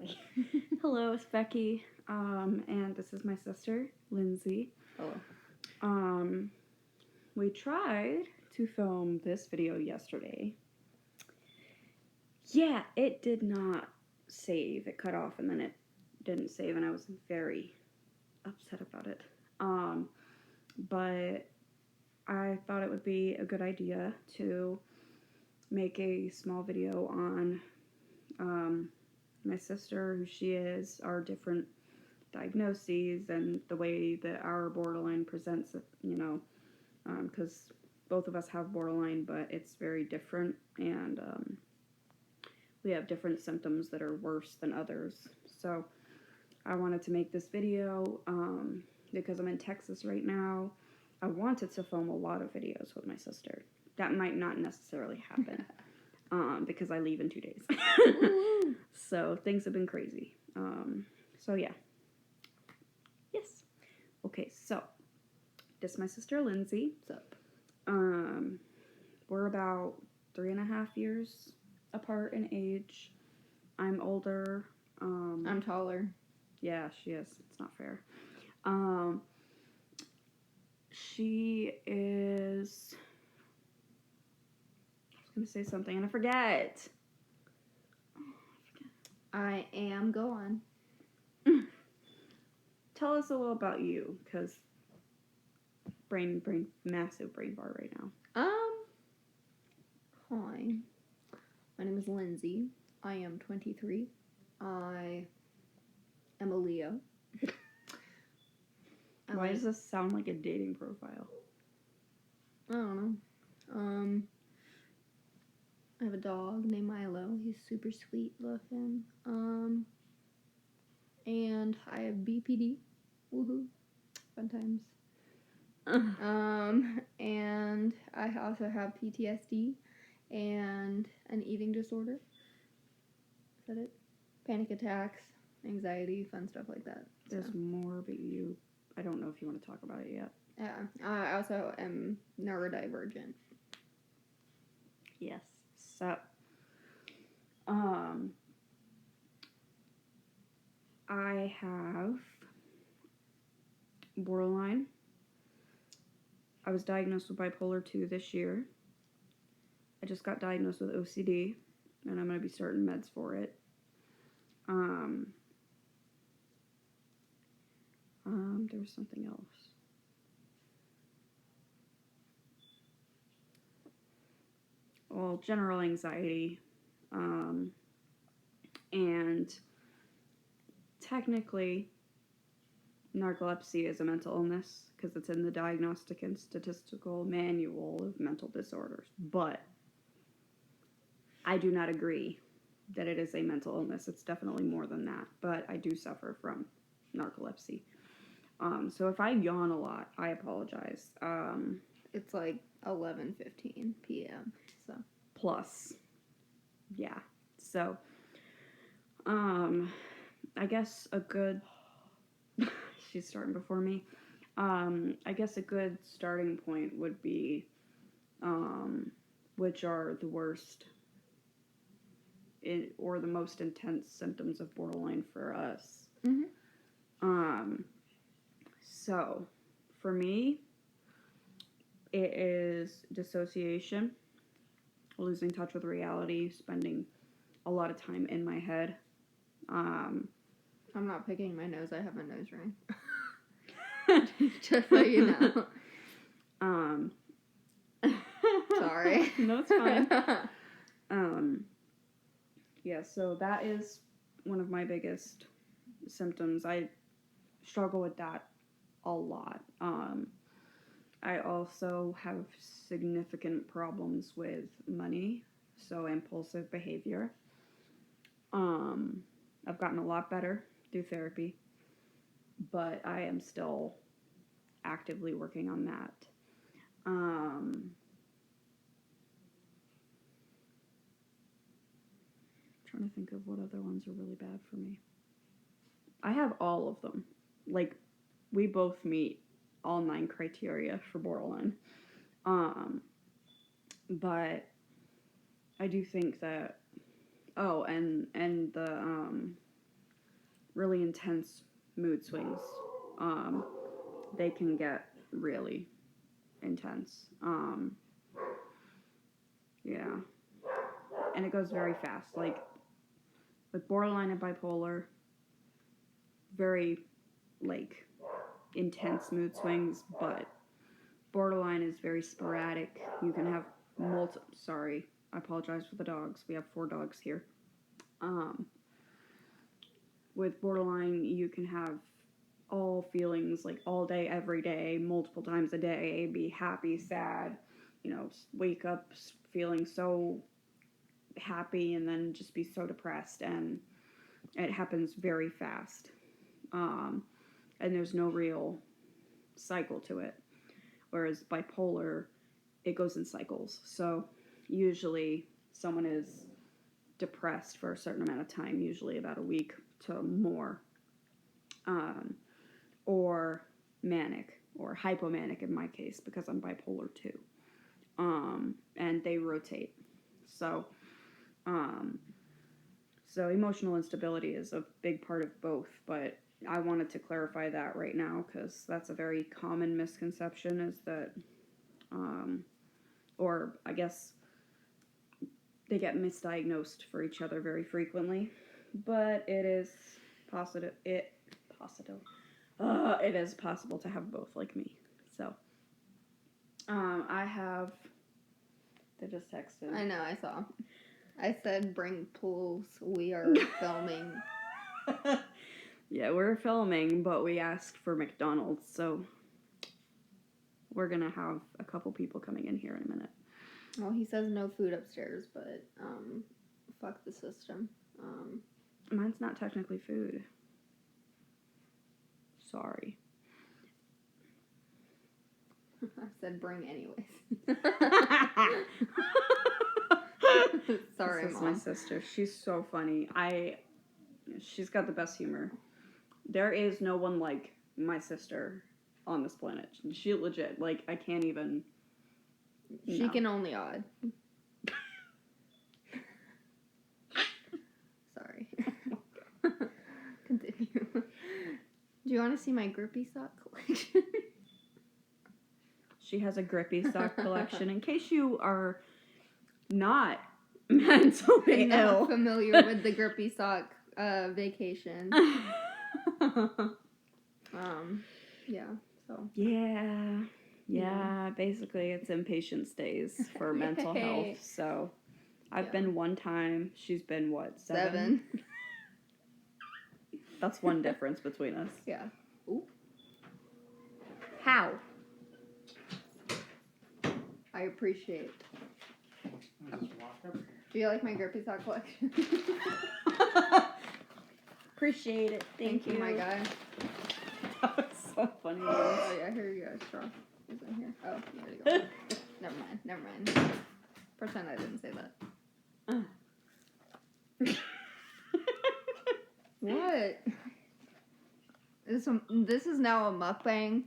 Hi. Hello, it's Becky, and this is my sister, Lyndsey. Hello. We tried to film this video yesterday. Yeah, it did not save. It cut off and then it didn't save, and I was very upset about it. But I thought it would be a good idea to make a small video on my sister, who she is, our different diagnoses, and the way that our borderline presents, because both of us have borderline, but it's very different, and we have different symptoms that are worse than others. So I wanted to make this video because I'm in Texas right now. I wanted to film a lot of videos with my sister. That might not necessarily happen because I leave in 2 days. So things have been crazy. So yeah. Yes. Okay, so this is my sister Lyndsey. What's up? We're about 3.5 years apart in age. I'm older. I'm taller. Yeah, she is. It's not fair. She is... I was going to say something and I forget. I am. Go on. Tell us a little about you, because massive brain bar right now. Hi. My name is Lyndsey. I am 23. I am a Leo. Why does this sound like a dating profile? I don't know. I have a dog named Milo. He's super sweet. Love him. And I have BPD. Woohoo. Fun times. And I also have PTSD and an eating disorder. Is that it? Panic attacks, anxiety, fun stuff like that. There's more, but I don't know if you want to talk about it yet. Yeah. I also am neurodivergent. Yes. So, I have borderline. I was diagnosed with Bipolar II this year. I just got diagnosed with OCD, and I'm going to be starting meds for it. There was something else. Well, general anxiety, and technically, narcolepsy is a mental illness because it's in the Diagnostic and Statistical Manual of Mental Disorders. But I do not agree that it is a mental illness. It's definitely more than that. But I do suffer from narcolepsy. So if I yawn a lot, I apologize. It's like 11:15 p.m. So plus, yeah. So, I guess a good... She's starting before me. I guess a good starting point would be which are the worst or the most intense symptoms of borderline for us. Mm-hmm. So, for me, it is dissociation, losing touch with reality, spending a lot of time in my head. I'm not picking my nose. I have a nose ring. Just so you know. Sorry. No, it's fine. Yeah, so that is one of my biggest symptoms. I struggle with that a lot. I also have significant problems with money, so impulsive behavior. I've gotten a lot better through therapy, but I am still actively working on that. Trying to think of what other ones are really bad for me. I have all of them. Like, we both meet all 9 criteria for borderline. But I do think that... Oh, and the really intense mood swings. They can get really intense. Yeah. And it goes very fast. Like, with borderline and bipolar, very, like, intense mood swings, but borderline is very sporadic. You can have sorry, I apologize for the dogs. We have 4 dogs here. With borderline, you can have all feelings, like, all day, every day, multiple times a day, be happy, sad, wake up feeling so happy and then just be so depressed, and it happens very fast. And there's no real cycle to it. Whereas bipolar, it goes in cycles. So usually someone is depressed for a certain amount of time, usually about a week to more, or manic or hypomanic in my case, because I'm bipolar II, and they rotate. So emotional instability is a big part of both, but I wanted to clarify that right now because that's a very common misconception, is that, or I guess they get misdiagnosed for each other very frequently, but it is it is possible to have both, like me. So, they just texted. I know, I saw. I said bring pools, we are filming. Yeah, we're filming, but we asked for McDonald's, so we're gonna have a couple people coming in here in a minute. Well, he says no food upstairs, but, fuck the system. Mine's not technically food. Sorry. I said bring anyways. Sorry, this is Mom. my sister. She's so funny. She's got the best humor. There is no one like my sister on this planet. She legit, like, I can't even. She can only odd. Sorry. Continue. Do you want to see my Grippy sock collection? She has a Grippy sock collection. In case you are not mentally not ill, familiar with the Grippy sock vacation. Yeah. So. Yeah. Basically, it's inpatient stays for mental health. So, I've been one time. She's been what? 7? That's one difference between us. Yeah. Ooh. How? I appreciate. Do you like my Grippy sock collection? Appreciate it. Thank you, my guy. That was so funny. Oh yeah, here you go. Straw is in here. Oh, there you go. Never mind. Pretend I didn't say that. What? This is now a mukbang.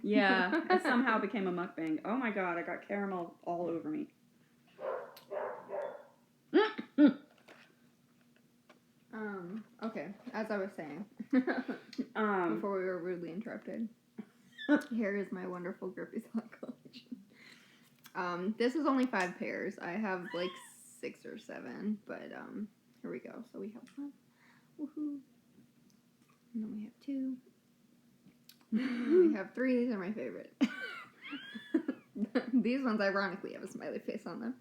Yeah, it somehow became a mukbang. Oh my god, I got caramel all over me. Okay, as I was saying, before we were rudely interrupted, here is my wonderful Grippy sock collection. This is only 5 pairs. I have like 6 or 7, but here we go. So we have 1, woohoo, and then we have 2. We have 3. These are my favorite. These ones, ironically, have a smiley face on them.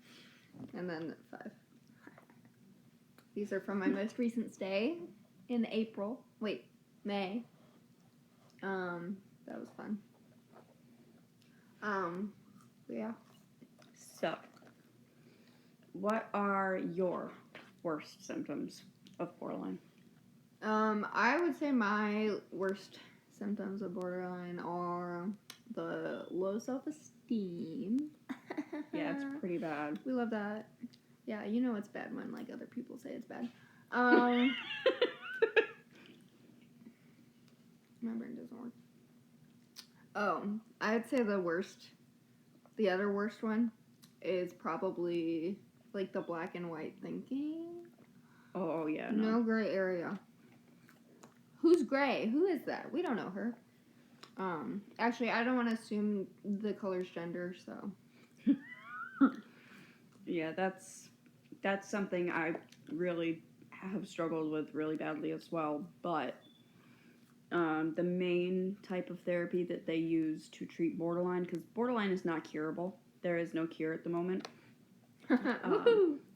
And then 5. These are from my most recent stay in May. That was fun. Yeah. So, what are your worst symptoms of borderline? I would say my worst symptoms of borderline are the low self-esteem. Yeah, it's pretty bad. We love that. Yeah, you know it's bad when, like, other people say it's bad. My brain doesn't work. Oh, I'd say the other worst one is probably, like, the black and white thinking. Oh, yeah, No gray area. who's Gray? Who is that? We don't know her. Actually, I don't want to assume the color's gender, so. Yeah, that's something I really have struggled with really badly as well. But the main type of therapy that they use to treat borderline, because borderline is not curable. There is no cure at the moment.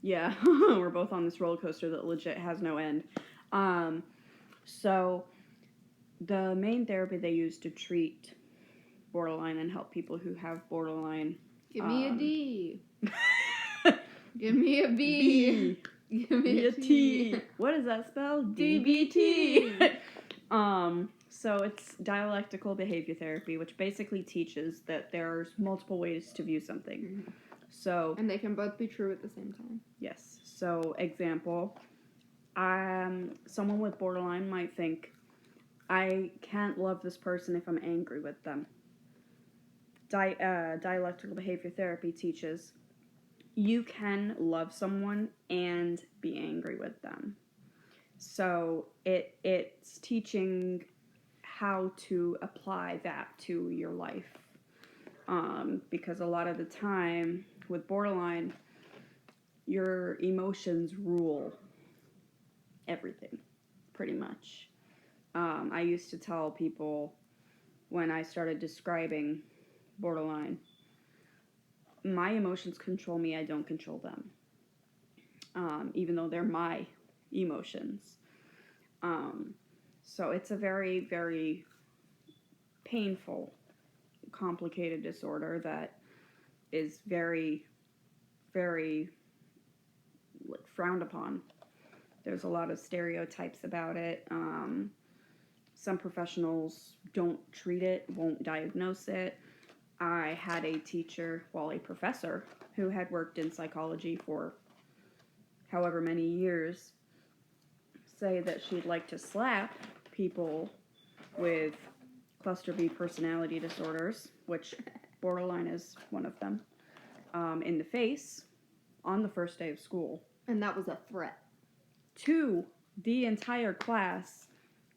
Yeah, we're both on this roller coaster that legit has no end. So the main therapy they use to treat borderline and help people who have borderline. Give me a D. Give me a B. Give me a T. What does that spell? DBT. So it's dialectical behavior therapy, which basically teaches that there's multiple ways to view something. Mm-hmm. So, and they can both be true at the same time. Yes. So, example, someone with borderline might think, I can't love this person if I'm angry with them. Dialectical behavior therapy teaches you can love someone and be angry with them. So it's teaching how to apply that to your life. Because a lot of the time with borderline, your emotions rule everything, pretty much. I used to tell people when I started describing borderline, my emotions control me, I don't control them. Even though they're my emotions. So it's a very, very painful, complicated disorder that is very, very frowned upon. There's a lot of stereotypes about it. Some professionals don't treat it, won't diagnose it. I had a professor who had worked in psychology for however many years say that she'd like to slap people with cluster B personality disorders, which borderline is one of them, in the face on the first day of school. And that was a threat. To the entire class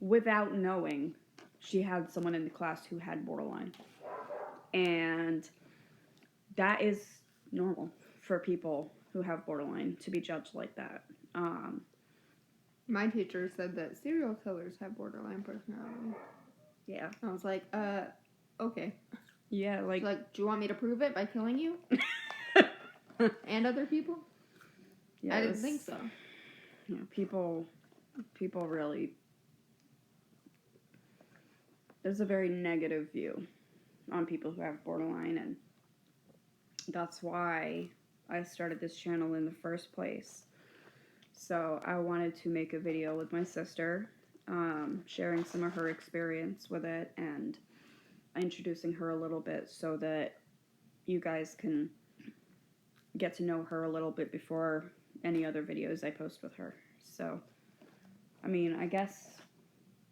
without knowing she had someone in the class who had borderline. And that is normal for people who have borderline to be judged like that. My teacher said that serial killers have borderline personality. Yeah. I was like, okay. Yeah, like... do you want me to prove it by killing you? And other people? Yeah, I didn't think so. You know, people really... There's a very negative view on people who have borderline, and that's why I started this channel in the first place. So I wanted to make a video with my sister, sharing some of her experience with it and introducing her a little bit so that you guys can get to know her a little bit before any other videos I post with her. So, I mean, I guess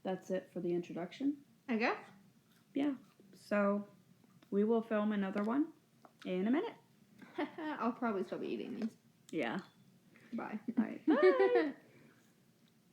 that's it for the introduction. I guess. Yeah. So, we will film another one in a minute. I'll probably still be eating these. Yeah. Bye. All right. Bye.